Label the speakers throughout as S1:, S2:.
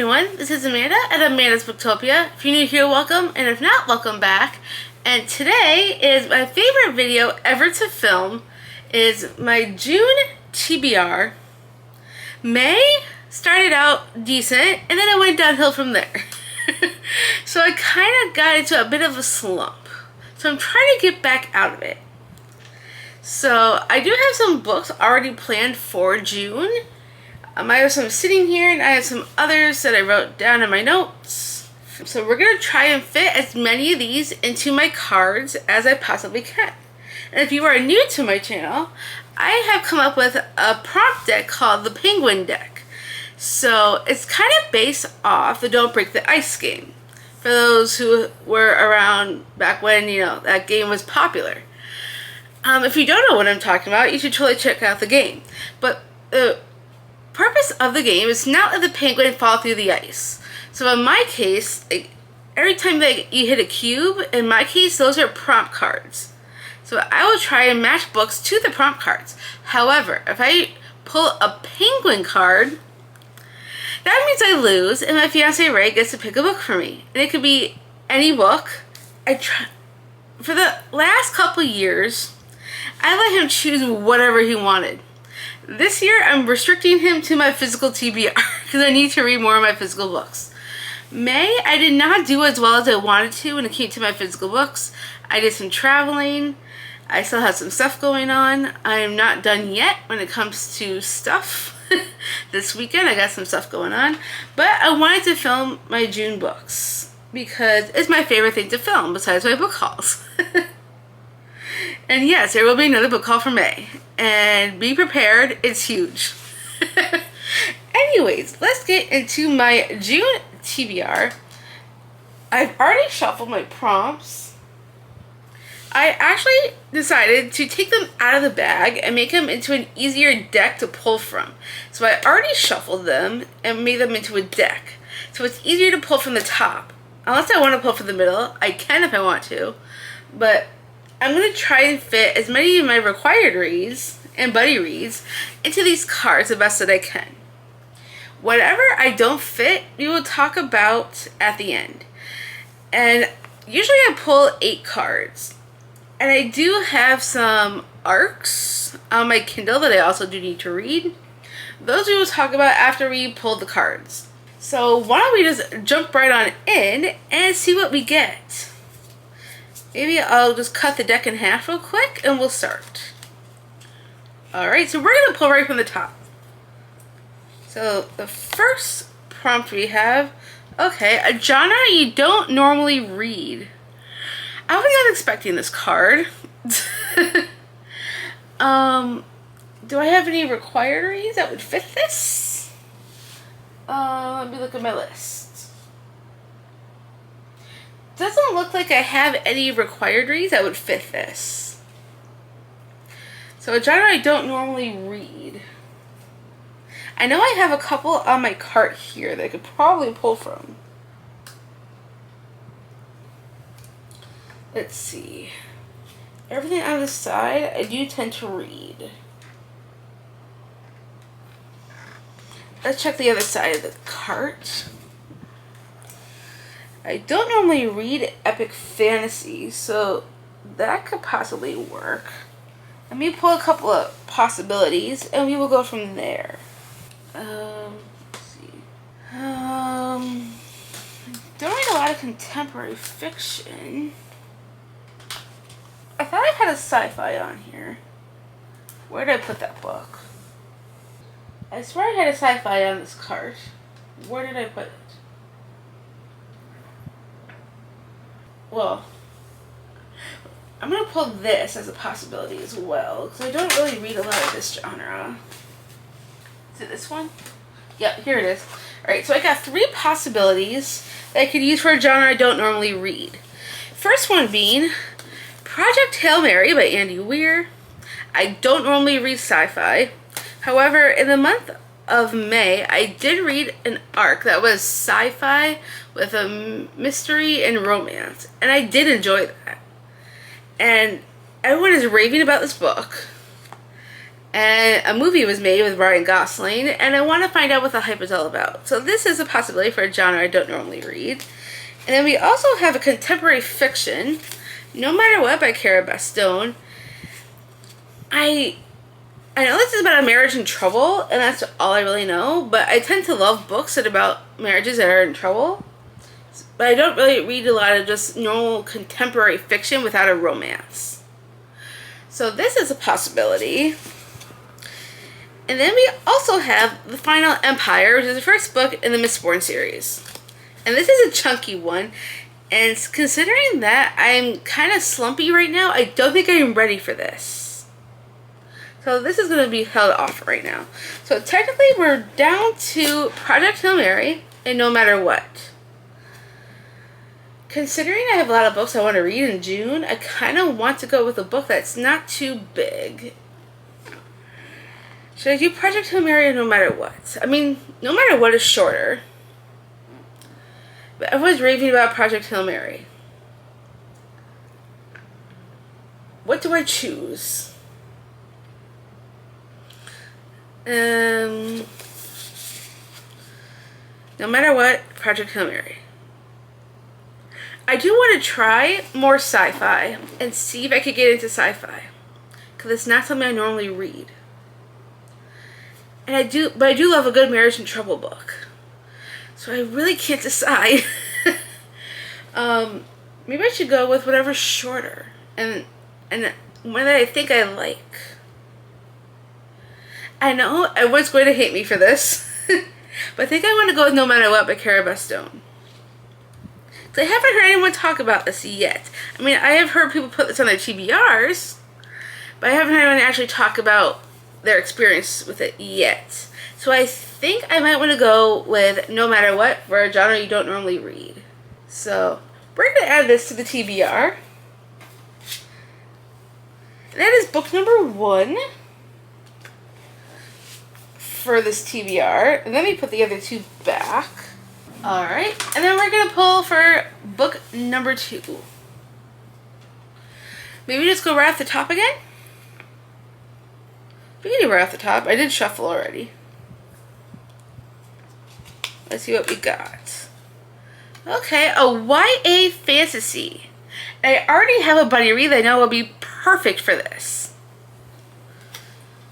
S1: everyone, this is Amanda at Amanda's Booktopia. If you're new here, welcome, and if not, welcome back. And today is my favorite video ever to film, is my June TBR. May started out decent, and then it went downhill from there. So I kind of got into a bit of a slump. So I'm trying to get back out of it. So I do have some books already planned for June. I have some sitting here, and I have some others that I wrote down in my notes. So we're going to try and fit as many of these into my cards as I possibly can. And if you are new to my channel, I have come up with a prompt deck called the Penguin deck. So it's kind of based off the Don't Break the Ice game. For those who were around back when, that game was popular. If you don't know what I'm talking about, you should totally check out the game. But the purpose of the game is not let the penguin fall through the ice. So in my case, every time that you hit a cube, in my case, those are prompt cards. So I will try and match books to the prompt cards. However, if I pull a penguin card, that means I lose, and my fiance Ray gets to pick a book for me. And it could be any book. For the last couple years, I let him choose whatever he wanted. This year, I'm restricting him to my physical TBR because I need to read more of my physical books. May, I did not do as well as I wanted to when it came to my physical books. I did some traveling. I still have some stuff going on. I am not done yet when it comes to stuff. This weekend, I got some stuff going on. But I wanted to film my June books because it's my favorite thing to film besides my book hauls. And yes, there will be another book haul for May. And be prepared, it's huge. Anyways, let's get into my June TBR. I've already shuffled my prompts. I actually decided to take them out of the bag and make them into an easier deck to pull from. So I already shuffled them and made them into a deck. So it's easier to pull from the top. Unless I want to pull from the middle, I can if I want to. But I'm going to try and fit as many of my required reads and buddy reads into these cards the best that I can. Whatever I don't fit, we will talk about at the end. And usually I pull 8 cards. And I do have some arcs on my Kindle that I also do need to read. Those we will talk about after we pull the cards. So why don't we just jump right on in and see what we get. Maybe I'll just cut the deck in half real quick and we'll start. Alright, so we're going to pull right from the top. So the first prompt we have, okay, a genre you don't normally read. I was not expecting this card. Do I have any required reads that would fit this? Let me look at my list. Doesn't look like I have any required reads that would fit this. So a genre I don't normally read. I know I have a couple on my cart here that I could probably pull from. Let's see. Everything on the side I do tend to read. Let's check the other side of the cart. I don't normally read epic fantasy, so that could possibly work. Let me pull a couple of possibilities, and we will go from there. Let's see. I don't read a lot of contemporary fiction. I thought I had a sci-fi on here. Where did I put that book? I swear I had a sci-fi on this cart. Where did I put it? Well, I'm going to pull this as a possibility as well, because I don't really read a lot of this genre. Is it this one? Yep, here it is. Alright, so I got 3 possibilities that I could use for a genre I don't normally read. First one being Project Hail Mary by Andy Weir. I don't normally read sci-fi. However, in the month of May, I did read an arc that was sci-fi with a mystery and romance, and I did enjoy that. And everyone is raving about this book. And a movie was made with Ryan Gosling, and I want to find out what the hype is all about. So this is a possibility for a genre I don't normally read. And then we also have a contemporary fiction, No Matter What by Cara Bastone. I know this is about a marriage in trouble, and that's all I really know, but I tend to love books that are about marriages that are in trouble. But I don't really read a lot of just normal contemporary fiction without a romance. So this is a possibility. And then we also have The Final Empire, which is the first book in the Mistborn series. And this is a chunky one. And considering that I'm kind of slumpy right now, I don't think I'm ready for this. So this is going to be held off right now. So technically we're down to Project Hail Mary and No Matter What. Considering I have a lot of books I want to read in June, I kind of want to go with a book that's not too big. Should I do Project Hail Mary or No Matter What? I mean, No Matter What is shorter. But everyone's raving about Project Hail Mary. What do I choose? No Matter What, Project Hail Mary. I do want to try more sci-fi and see if I could get into sci-fi. Because it's not something I normally read. And I do love a good marriage in trouble book. So I really can't decide. Maybe I should go with whatever's shorter and one that I think I like. I know everyone's going to hate me for this, but I think I want to go with No Matter What by Cara Bastone. So I haven't heard anyone talk about this yet. I mean, I have heard people put this on their TBRs, but I haven't heard anyone actually talk about their experience with it yet. So I think I might want to go with No Matter What for a genre you don't normally read. So we're going to add this to the TBR. And that is book number 1 for this TBR. And then we put the other 2 back. Alright, and then we're going to pull for book number 2. Maybe just go right off the top again? We can do right off the top. I did shuffle already. Let's see what we got. Okay, a YA fantasy. I already have a buddy read that I know will be perfect for this.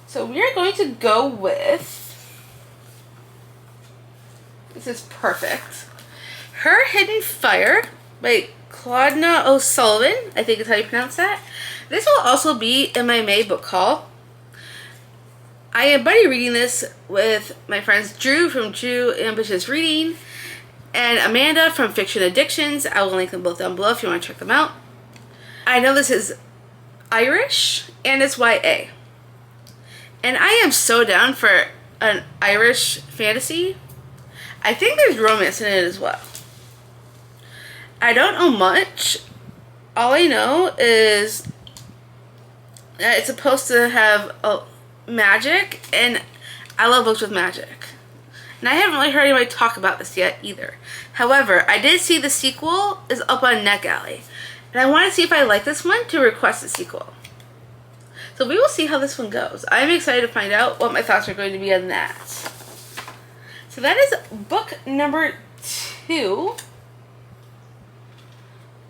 S1: So we are going to go with... This is perfect. Her Hidden Fire by Claudna O'Sullivan. I think is how you pronounce that. This will also be in my May book haul. I am buddy reading this with my friends Drew from Drew Ambitious Reading and Amanda from Fiction Addictions. I will link them both down below if you want to check them out. I know this is Irish and it's YA. And I am so down for an Irish fantasy. I think there's romance in it as well. I don't know much. All I know is that it's supposed to have magic, and I love books with magic. And I haven't really heard anybody talk about this yet either. However, I did see the sequel is up on NetGalley. And I want to see if I like this one to request a sequel. So we will see how this one goes. I'm excited to find out what my thoughts are going to be on that. So that is book number 2.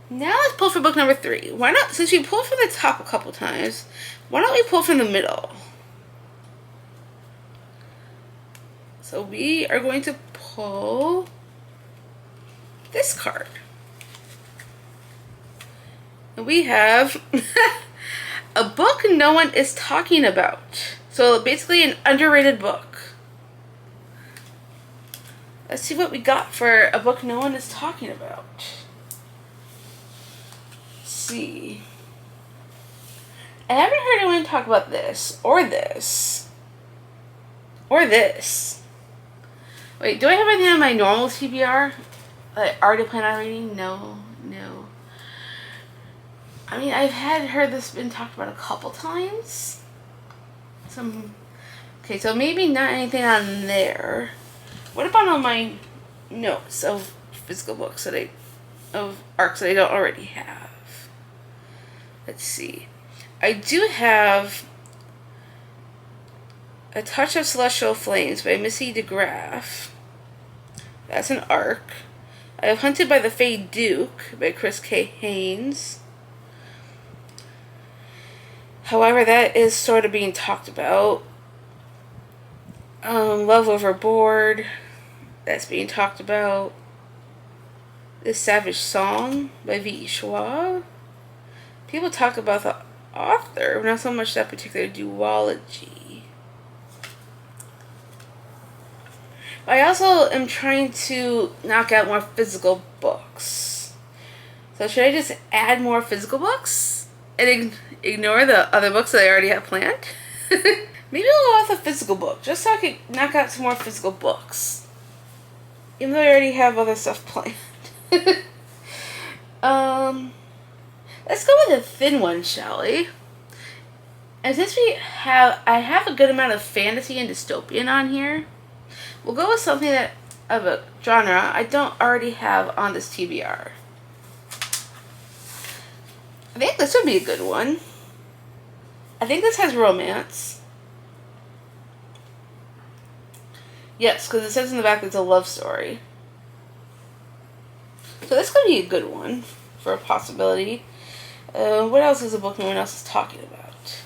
S1: Now let's pull for book number 3. Why not, since we pulled from the top a couple times, why don't we pull from the middle? So we are going to pull this card. And we have a book no one is talking about. So basically an underrated book. Let's see what we got for a book no one is talking about. Let's see. I haven't heard anyone talk about this, or this, or this. Wait, do I have anything on my normal TBR that I already plan on reading? No. I mean, I've heard this been talked about a couple times. Okay, so maybe not anything on there. What about on my notes of physical books of arcs that I don't already have? Let's see. I do have A Touch of Celestial Flames by Missy DeGraff. That's an arc. I have Hunted by the Fey Duke by Chris K. Haynes. However, that is sort of being talked about. Love Overboard. That's being talked about. This Savage Song by V.E. Schwab. People talk about the author, but not so much that particular duology. But I also am trying to knock out more physical books. So should I just add more physical books and ignore the other books that I already have planned? Maybe I'll go with a physical book, just so I can knock out some more physical books. Even though I already have other stuff planned. Let's go with a thin one, shall we? And since I have a good amount of fantasy and dystopian on here, we'll go with something that of a genre I don't already have on this TBR. I think this would be a good one. I think this has romance. Yes, because it says in the back it's a love story. So this could be a good one for a possibility. What else is a book no one else is talking about?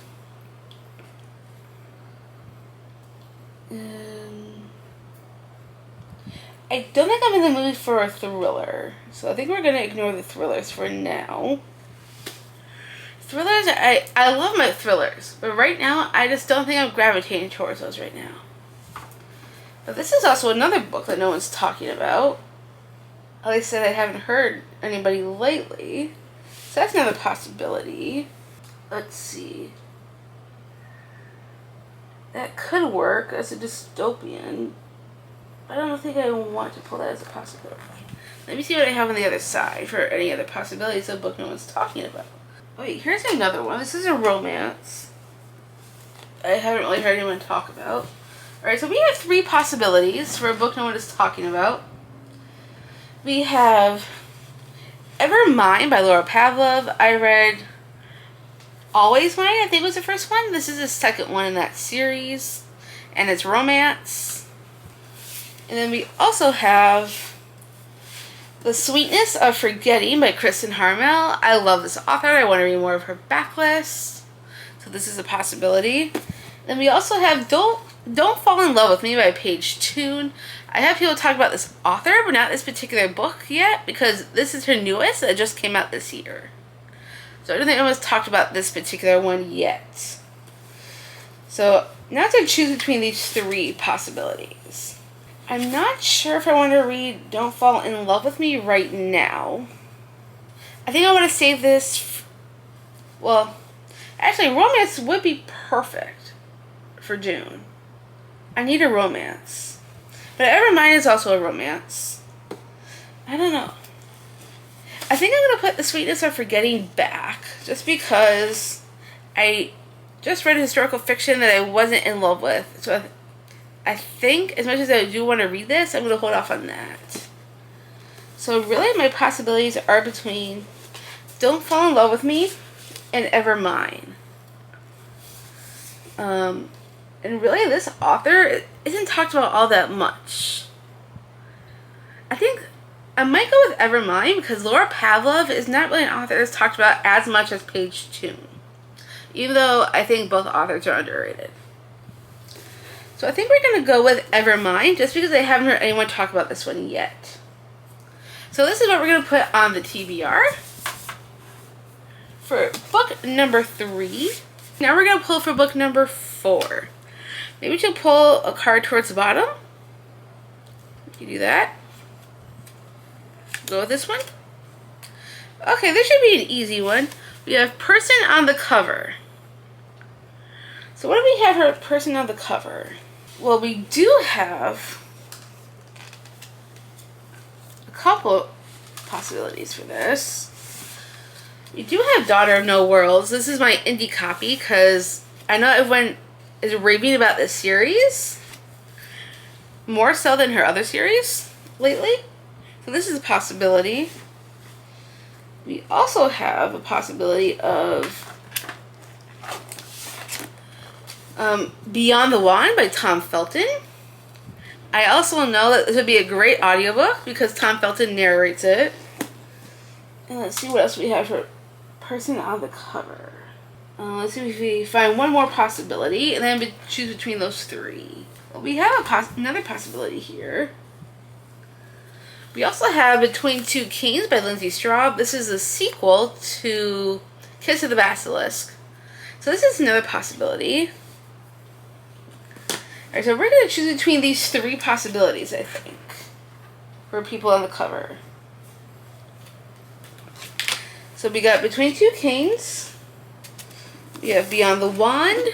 S1: I don't think I'm in the mood for a thriller, so I think we're going to ignore the thrillers for now. Thrillers, I love my thrillers, but right now I just don't think I'm gravitating towards those right now. But this is also another book that no one's talking about. At least that I haven't heard anybody lately. So that's another possibility. Let's see. That could work as a dystopian. I don't think I want to pull that as a possibility. Let me see what I have on the other side for any other possibilities of a book no one's talking about. Wait, here's another one. This is a romance. I haven't really heard anyone talk about. Alright, so we have 3 possibilities for a book no one is talking about. We have Ever Mine by Laura Pavlov. I read Always Mine, I think was the first one. This is the second one in that series. And it's romance. And then we also have The Sweetness of Forgetting by Kristen Harmel. I love this author. I want to read more of her backlist. So this is a possibility. Then we also have Don't Fall in Love with Me by Paige Toon. I have people talk about this author, but not this particular book yet, because this is her newest that just came out this year. So I don't think anyone's talked about this particular one yet. So now to choose between these 3 possibilities. I'm not sure if I want to read Don't Fall in Love with Me right now. I think I want to save this. Well, actually, romance would be perfect for June. I need a romance. But Ever Mine is also a romance. I don't know. I think I'm going to put The Sweetness of Forgetting back, just because I just read historical fiction that I wasn't in love with. So I think, as much as I do want to read this, I'm going to hold off on that. So really, my possibilities are between Don't Fall in Love with Me and Ever Mine. And really, this author isn't talked about all that much. I think I might go with Ever Mine because Laura Pavlov is not really an author that's talked about as much as Paige Toon. Even though I think both authors are underrated. So I think we're going to go with Ever Mine just because I haven't heard anyone talk about this one yet. So this is what we're going to put on the TBR for book number 3. Now we're going to pull for book number 4. Maybe we should pull a card towards the bottom. You do that. Go with this one. Okay, this should be an easy one. We have Person on the Cover. So what do we have for Person on the Cover? Well, we do have a couple possibilities for this. We do have Daughter of No Worlds. This is my indie copy because I know everyone is raving about this series more so than her other series lately. So this is a possibility. We also have a possibility of Beyond the Wand by Tom Felton. I also know that this would be a great audiobook because Tom Felton narrates it. And let's see what else we have for person on the cover. Let's see if we find one more possibility and then choose between those three. Well, we have another possibility here. We also have Between Two Kings by Lindsay Straub. This is a sequel to Kiss of the Basilisk. So this is another possibility. Alright, so we're going to choose between these three possibilities, I think, for people on the cover. So we got Between Two Kings, we have Beyond the Wand,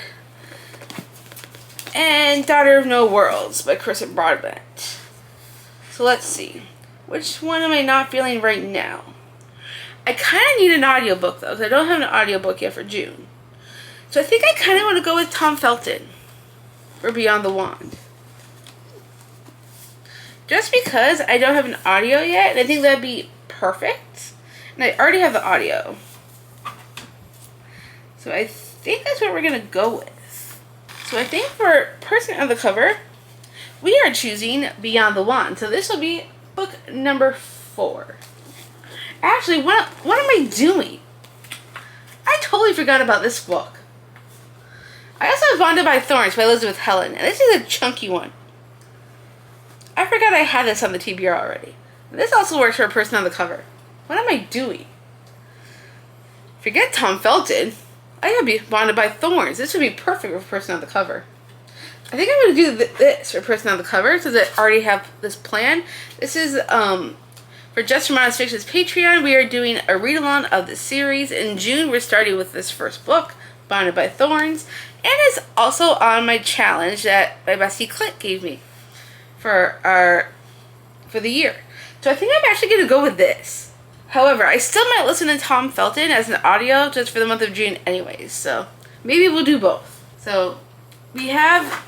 S1: and Daughter of No Worlds by Carissa Broadbent. So let's see. Which one am I not feeling right now? I kind of need an audiobook though, because I don't have an audiobook yet for June. So I think I kind of want to go with Tom Felton for Beyond the Wand. Just because I don't have an audio yet, and I think that'd be perfect. And I already have the audio. So I think that's what we're going to go with. So I think for person on the cover, we are choosing Beyond the Wand. So this will be book number 4. Actually, what am I doing? I totally forgot about this book. I also have Bonded by Thorns by Elizabeth Helen, and this is a chunky one. I forgot I had this on the TBR already. This also works for a person on the cover. What am I doing? Forget Tom Felton. I gotta be Bonded by Thorns. This would be perfect for a person on the cover. I think I'm going to do this for a person on the cover since I already have this plan. This is for Just for Modest Fiction's Patreon. We are doing a read-along of the series. In June, we're starting with this first book, Bonded by Thorns. And it's also on my challenge that my bestie Clint gave me for the year. So I think I'm actually going to go with this. However, I still might listen to Tom Felton as an audio just for the month of June anyways. So maybe we'll do both. So we have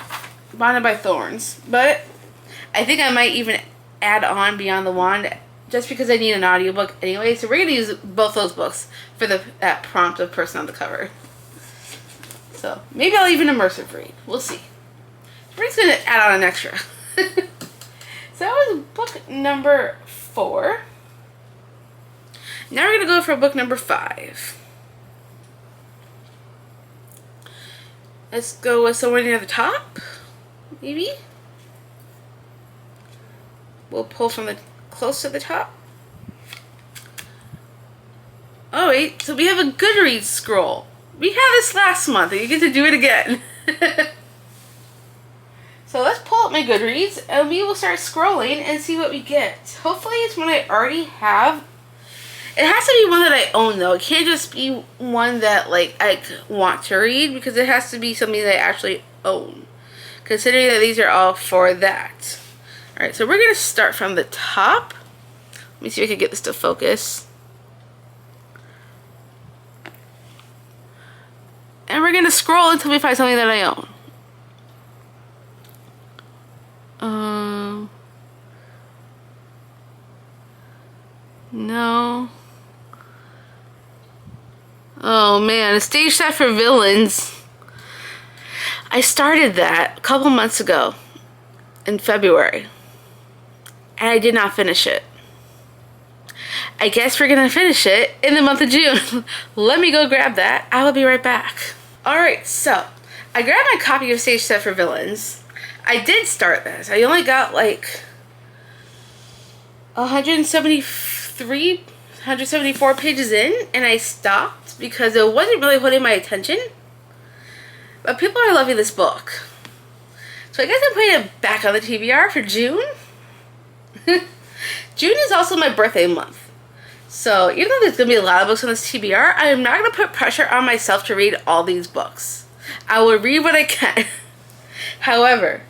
S1: Bonded by Thorns, but I think I might even add on Beyond the Wand just because I need an audiobook anyway. So we're going to use both those books for that prompt of person on the cover. So maybe I'll even immersive read. We'll see. We're just going to add on an extra. So that was book number 4. Now we're going to go for book number 5. Let's go with somewhere near the top, maybe. We'll pull from the close to the top. Oh wait, so we have a GoodReads scroll. We had this last month and you get to do it again. So let's pull up my GoodReads and we will start scrolling and see what we get. Hopefully it's one I already have. It has to be one that I own though. It can't just be one that like I want to read because it has to be something that I actually own. Considering that these are all for that. Alright, so we're going to start from the top. Let me see if I can get this to focus. And we're going to scroll until we find something that I own. No. Oh man, a stage set for villains. I started that a couple months ago in February. And I did not finish it. I guess we're going to finish it in the month of June. Let me go grab that. I will be right back. Alright, so I grabbed my copy of Stage Set for Villains. I did start this. I only got like 174 pages in, and I stopped because it wasn't really holding my attention. But people are loving this book. So I guess I'm putting it back on the TBR for June. June is also my birthday month. So even though there's going to be a lot of books on this TBR, I am not going to put pressure on myself to read all these books. I will read what I can. However,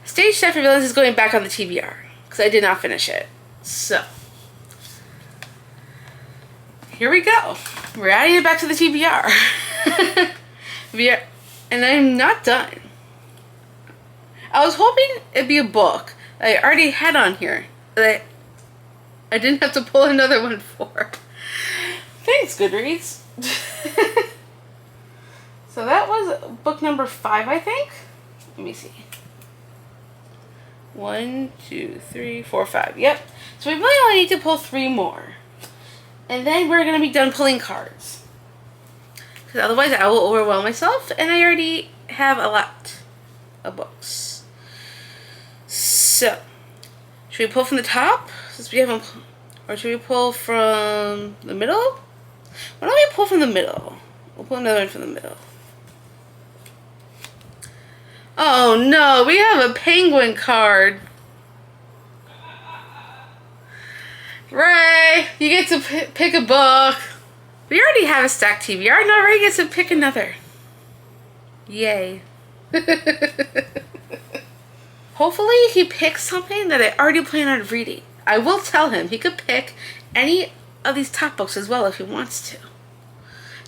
S1: Stage Set for Villains is going back on the TBR because I did not finish it. So, here we go. We're adding it back to the TBR. And I'm not done. I was hoping it'd be a book that I already had on here that I didn't have to pull another one for. Thanks, GoodReads. So that was book number 5, I think. Let me see. 1, 2, 3, 4, 5. Yep. So we really only need to pull 3 more. And then we're going to be done pulling cards. Because otherwise I will overwhelm myself. And I already have a lot of books. So, should we pull from the top? Since we haven't, or should we pull from the middle? Why don't we pull from the middle? We'll pull another one from the middle. Oh no, we have a penguin card. Ray, you get to pick a book. We already have a stacked TBR. Now Ray gets to pick another. Yay. Hopefully he picks something that I already plan on reading. I will tell him he could pick any of these top books as well if he wants to.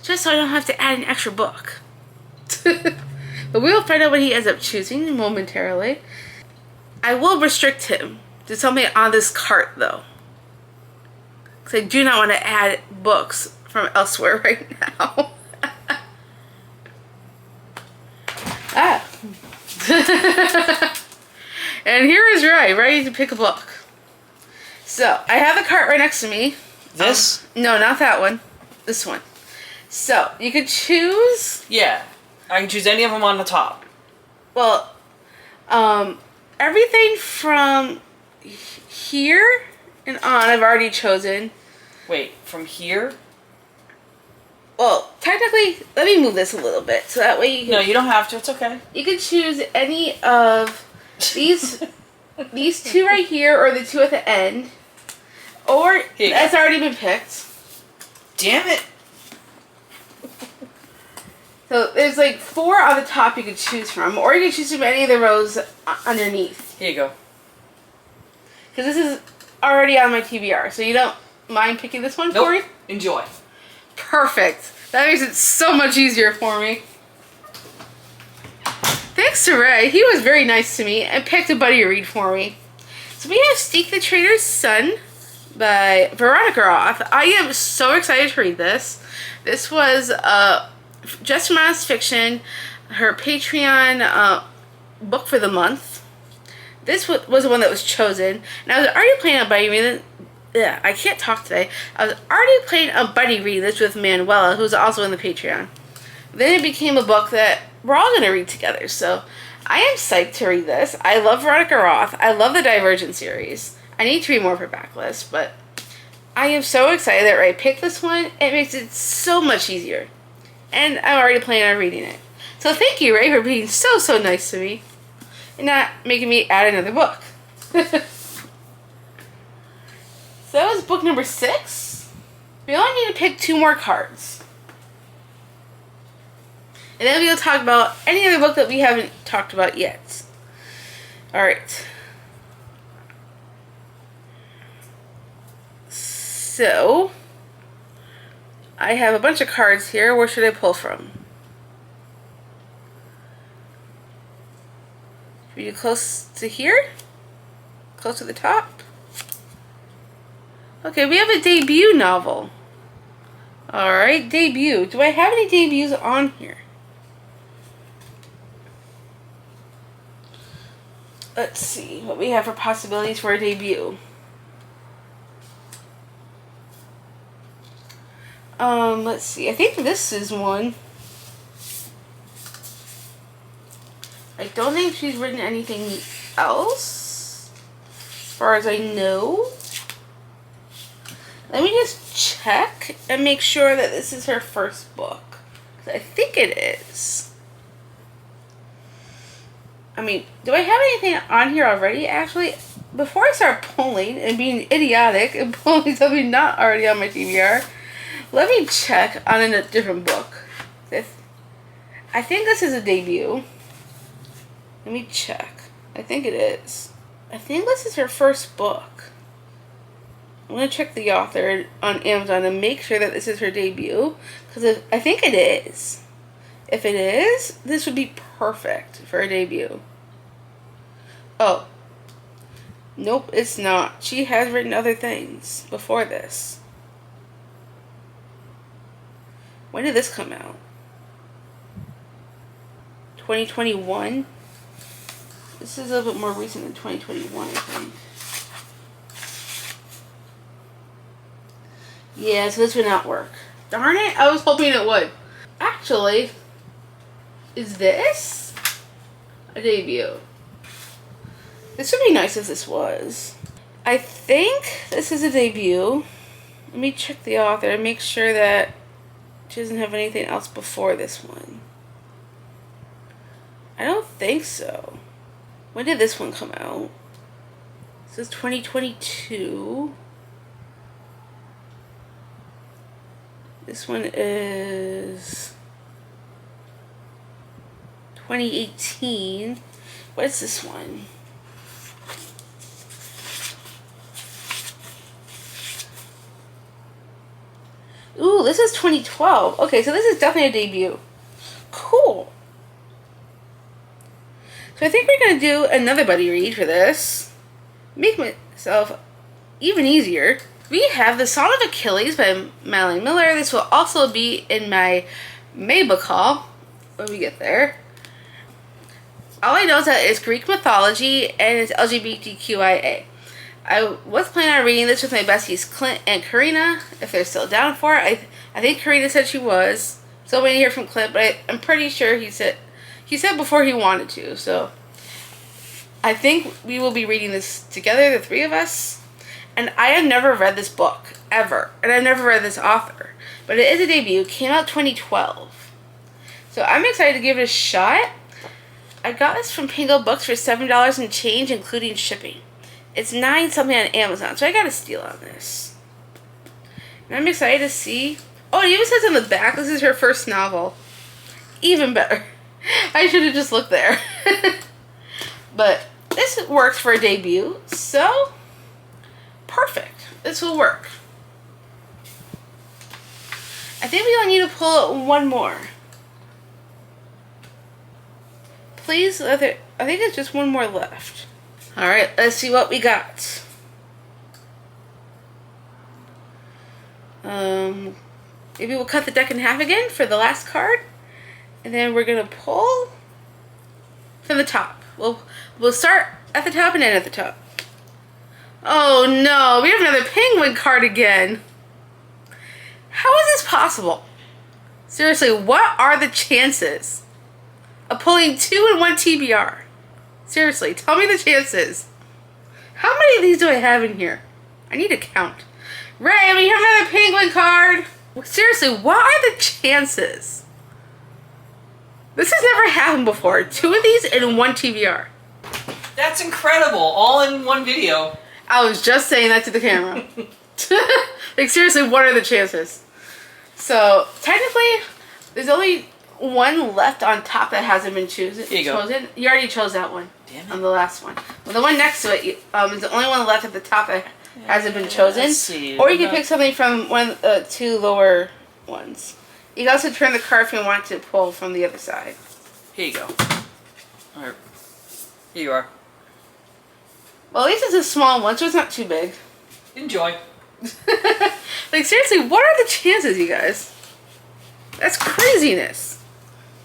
S1: Just so I don't have to add an extra book. But we will find out what he ends up choosing momentarily. I will restrict him to something on this cart though. Because I do not want to add books from elsewhere right now. Ah. And here is Ray, ready to pick a book. So, I have the cart right next to me.
S2: This?
S1: No, not that one. This one. So, you could choose...
S2: Yeah. I can choose any of them on the top.
S1: Well, everything from here and on I've already chosen.
S2: Wait, from here?
S1: Well, technically, let me move this a little bit so that way you can...
S2: No, you don't have to. It's okay.
S1: You can choose any of these these 2 right here or the 2 at the end. Or that's already been picked.
S2: Damn it.
S1: So there's like 4 on the top you could choose from. Or you can choose from any of the rows underneath.
S2: Here you go.
S1: Because this is already on my TBR. So you don't mind picking this one for me?
S2: Enjoy.
S1: Perfect. That makes it so much easier for me. Thanks to Ray. He was very nice to me and picked a buddy read for me. So we have Steak the Trader's Son by Veronica Roth. I am so excited to read this. This was Just Honest Fiction, her Patreon book for the month. This was the one that was chosen. And I was already planning on buddy reading. Yeah, I can't talk today. I was already planning on buddy reading this with Manuela, who's also in the Patreon. Then it became a book that we're all going to read together. So I am psyched to read this. I love Veronica Roth. I love the Divergent series. I need to read more of her backlist, but I am so excited that Ray picked this one. It makes it so much easier. And I'm already planning on reading it. So thank you, Ray, for being so nice to me. And not making me add another book. So that was book number 6. We only need to pick 2 more cards. And then we'll talk about any other book that we haven't talked about yet. Alright. So, I have a bunch of cards here. Where should I pull from? Should we do close to here? Close to the top? Okay, we have a debut novel. Alright, debut. Do I have any debuts on here? Let's see what we have for possibilities for a debut. Let's see. I think this is one. I don't think she's written anything else, as far as I know. Let me just check and make sure that this is her first book. 'Cause I think it is. I mean, do I have anything on here already? Actually, before I start pulling and being idiotic and pulling something not already on my TBR, let me check on a different book. I think this is a debut. Let me check. I think it is. I think this is her first book. I'm going to check the author on Amazon and make sure that this is her debut. Because I think it is. If it is, this would be perfect for a debut. Oh. Nope, it's not. She has written other things before this. When did this come out? 2021. This is a little bit more recent than 2021, I think. Yeah, so this would not work. Darn it, I was hoping it would. Actually, is this a debut? This would be nice if this was. I think this is a debut. Let me check the author and make sure that she doesn't have anything else before this one. I don't think so. When did this one come out? This is 2022. This one is 2018. What is this one? Ooh, this is 2012. Okay, so this is definitely a debut. Cool. So I think we're going to do another buddy read for this. Make myself even easier. We have The Song of Achilles by Madeline Miller. This will also be in my May book haul when we get there. All I know is that it's Greek mythology and it's LGBTQIA. I was planning on reading this with my besties Clint and Karina, if they're still down for it. I think Karina said she was. Still waiting to hear from Clint, but I'm pretty sure he said before he wanted to. So I think we will be reading this together, the three of us. And I have never read this book, ever. And I've never read this author. But it is a debut. It came out 2012. So I'm excited to give it a shot. I got this from Pingo Books for $7 and change, including shipping. It's $9 something on Amazon, so I got a steal on this. And I'm excited to see. Oh, it even says on the back, this is her first novel. Even better. I should have just looked there. But this works for a debut, so perfect. This will work. I think we only need to pull one more. Please, I think it's just one more left. Alright, let's see what we got. Maybe we'll cut the deck in half again for the last card. And then we're going to pull from the top. We'll start at the top and end at the top. Oh no, we have another penguin card again. How is this possible? Seriously, what are the chances of pulling 2 in 1 TBR? Seriously, tell me the chances. How many of these do I have in here? I need to count. Ray, we have another penguin card. Seriously, what are the chances? This has never happened before. 2 of these in 1 TBR.
S2: That's incredible. All in one video.
S1: I was just saying that to the camera. Like, seriously, what are the chances? So, technically, there's only one left on top that hasn't been chosen.
S2: Here you go.
S1: You already chose that one.
S2: Damn it.
S1: On the last one. Well, the one next to it is the only one left at the top that hasn't been chosen.
S2: Let's see.
S1: Or you can pick something from one of the 2 lower ones. You can also turn the card if you want to pull from the other side.
S2: Here you go. Alright. Here you are.
S1: Well, at least it's a small one, so it's not too big.
S2: Enjoy.
S1: Like, seriously, what are the chances, you guys? That's craziness.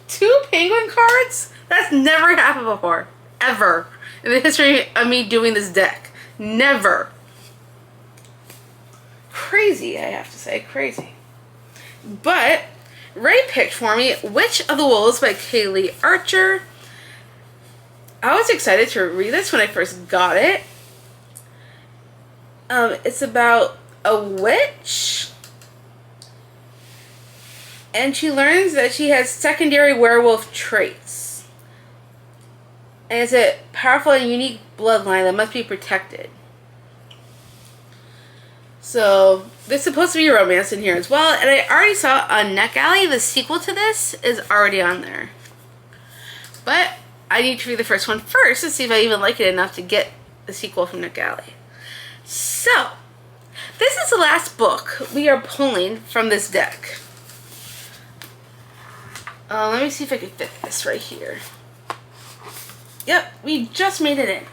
S1: 2 penguin cards? That's never happened before. Ever. In the history of me doing this deck. Never. Crazy, I have to say. Crazy. But Ray picked for me Witch of the Wolves by Kaylee Archer. I was excited to read this when I first got it. It's about a witch, and she learns that she has secondary werewolf traits. And it's a powerful and unique bloodline that must be protected. So, there's supposed to be a romance in here as well. And I already saw on NetGalley, the sequel to this is already on there. But I need to read the first one first to see if I even like it enough to get the sequel from NetGalley. So, this is the last book we are pulling from this deck. Let me see if I can fit this right here. Yep, we just made it in.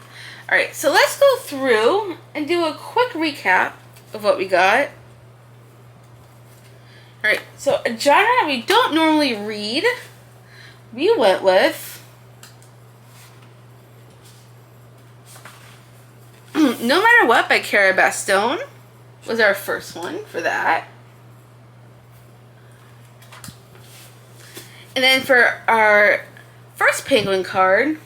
S1: Alright, so let's go through and do a quick recap of what we got. Alright, so a genre we don't normally read, we went with No Matter What by Cara Bastone was our first one for that. And then for our first Penguin card,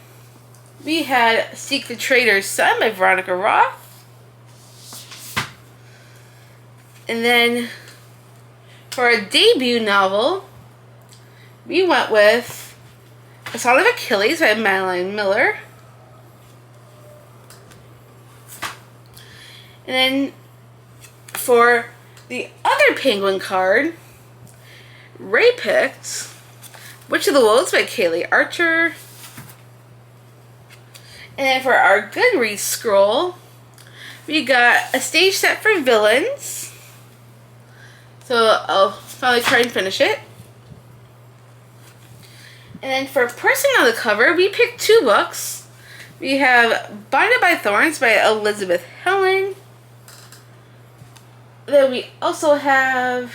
S1: we had Seek the Traitor's Son by Veronica Roth. And then for our debut novel, we went with A Song of Achilles by Madeline Miller. And then for the other Penguin card, Ray picked Witch of the Wolves by Kaylee Archer. And then for our GoodReads scroll, we got A Stage Set for Villains. So I'll finally try and finish it. And then for Person on the Cover, we picked 2 books. We have Binded by Thorns by Elizabeth Helen. Then we also have,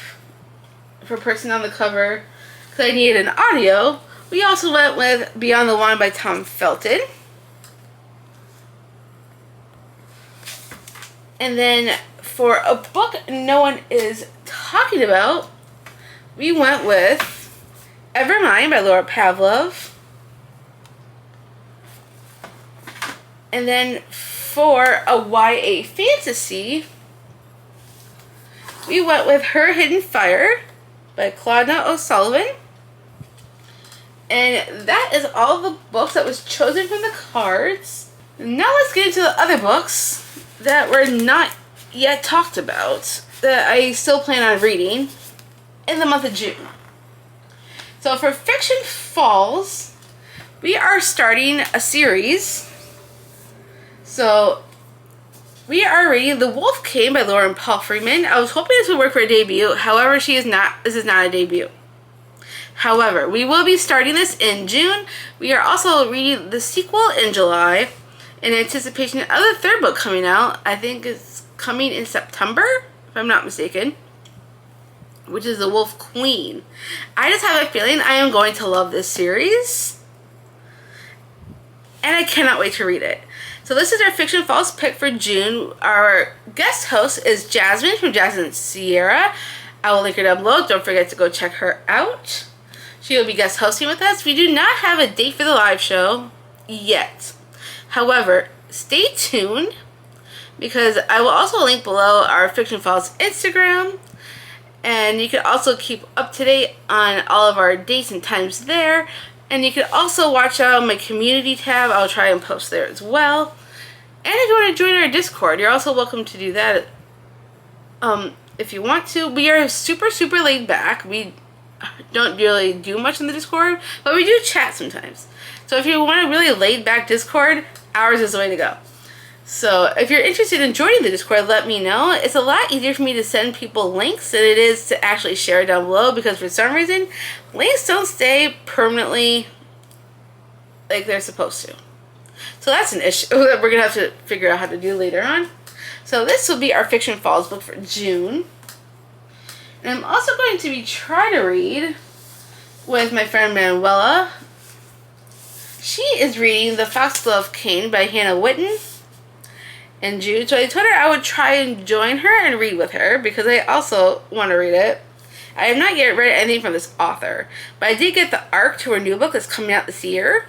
S1: for Person on the Cover, because I needed an audio, we also went with Beyond the Wand by Tom Felton. And then for a book no one is talking about, we went with Evermind by Laura Pavlov. And then for a YA fantasy, we went with Her Hidden Fire by Claudia O'Sullivan. And that is all the books that was chosen from the cards. Now let's get into the other books that were not yet talked about that I still plan on reading in the month of June. So for Fiction Falls, we are starting a series. So we are reading The Wolf Came by Lauren Paul Freeman. I was hoping this would work for a debut. However, this is not a debut. However, we will be starting this in June. We are also reading the sequel in July in anticipation of the 3rd book coming out. I think it's coming in September, if I'm not mistaken, which is The Wolf Queen. I just have a feeling I am going to love this series, and I cannot wait to read it. So this is our Fiction Falls pick for June. Our guest host is Jasmine from Jasmine Sierra. I will link her down below. Don't forget to go check her out. She will be guest hosting with us. We do not have a date for the live show yet. However, stay tuned, because I will also link below our Fiction Falls Instagram, and you can also keep up to date on all of our dates and times there. And you can also watch out my community tab. I'll try and post there as well. And if you want to join our Discord, you're also welcome to do that if you want to. We are super laid back. We don't really do much in the Discord, but we do chat sometimes. So if you want a really laid back Discord, ours is the way to go. So if you're interested in joining the Discord, let me know. It's a lot easier for me to send people links than it is to actually share down below, because for some reason, links don't stay permanently like they're supposed to. So that's an issue that we're going to have to figure out how to do later on. So this will be our Fiction Falls book for June. And I'm also going to be trying to read with my friend Manuela. She is reading The Foxglove Cane by Hannah Whitten in June. So I told her I would try and join her and read with her, because I also want to read it. I have not yet read anything from this author, but I did get the arc to her new book that's coming out this year.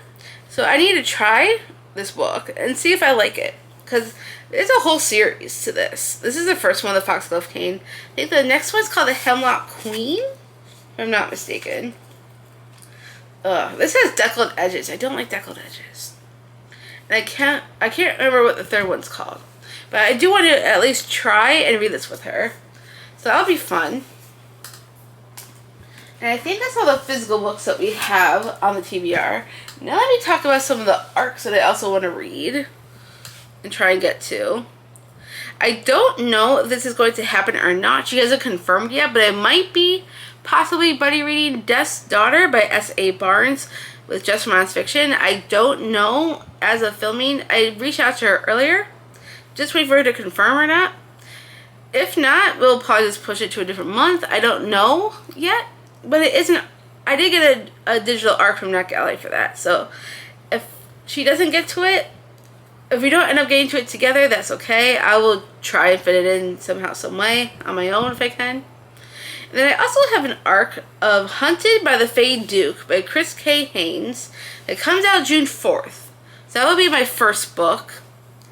S1: So I need to try this book and see if I like it, because there's a whole series to this. This is the first one, The Foxglove Cane. I think the next one's called The Hemlock Queen, if I'm not mistaken. This has deckled edges. I don't like deckled edges. And I can't remember what the 3rd one's called. But I do want to at least try and read this with her. So that'll be fun. And I think that's all the physical books that we have on the TBR. Now let me talk about some of the arcs that I also want to read and try and get to. I don't know if this is going to happen or not. She hasn't confirmed yet, but it might be possibly buddy reading Death's Daughter by S.A. Barnes with Just Romance Fiction. I don't know as of filming. I reached out to her earlier. Just wait for her to confirm or not. If not, we'll probably just push it to a different month. I don't know yet, but it isn't. I did get a digital arc from NetGalley for that. So if she doesn't get to it, if we don't end up getting to it together, that's okay. I will try and fit it in somehow, some way, on my own if I can. And then I also have an arc of Hunted by the Fey Duke by Chris K. Haynes. It comes out June 4th. So that will be my first book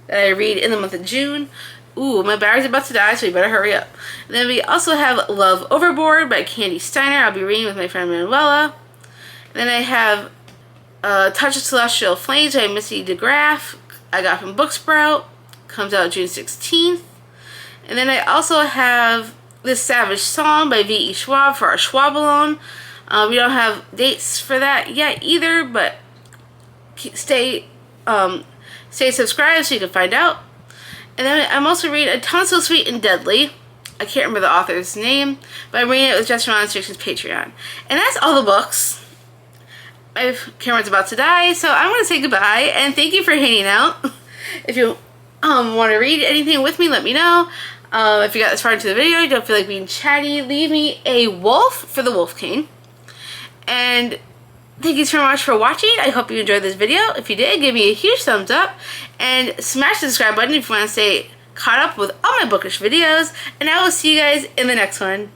S1: that I read in the month of June. Ooh, my battery's about to die, so we better hurry up. And then we also have Love Overboard by Candy Steiner. I'll be reading with my friend Manuela. And then I have Touch of Celestial Flames by Missy DeGraff. I got from Booksprout. Comes out June 16th. And then I also have This Savage Song by V.E. Schwab for our Schwab-a-lone. We don't have dates for that yet either, but stay subscribed so you can find out. And then I'm also reading A Ton So Sweet and Deadly. I can't remember the author's name, but I'm reading it with Jessica Fiction's Patreon. And that's all the books. My camera's about to die, so I'm going to say goodbye, and thank you for hanging out. If you want to read anything with me, let me know. If you got this far into the video, you don't feel like being chatty, leave me a wolf for the Wolf King. And thank you so much for watching. I hope you enjoyed this video. If you did, give me a huge thumbs up and smash the subscribe button if you want to stay caught up with all my bookish videos. And I will see you guys in the next one.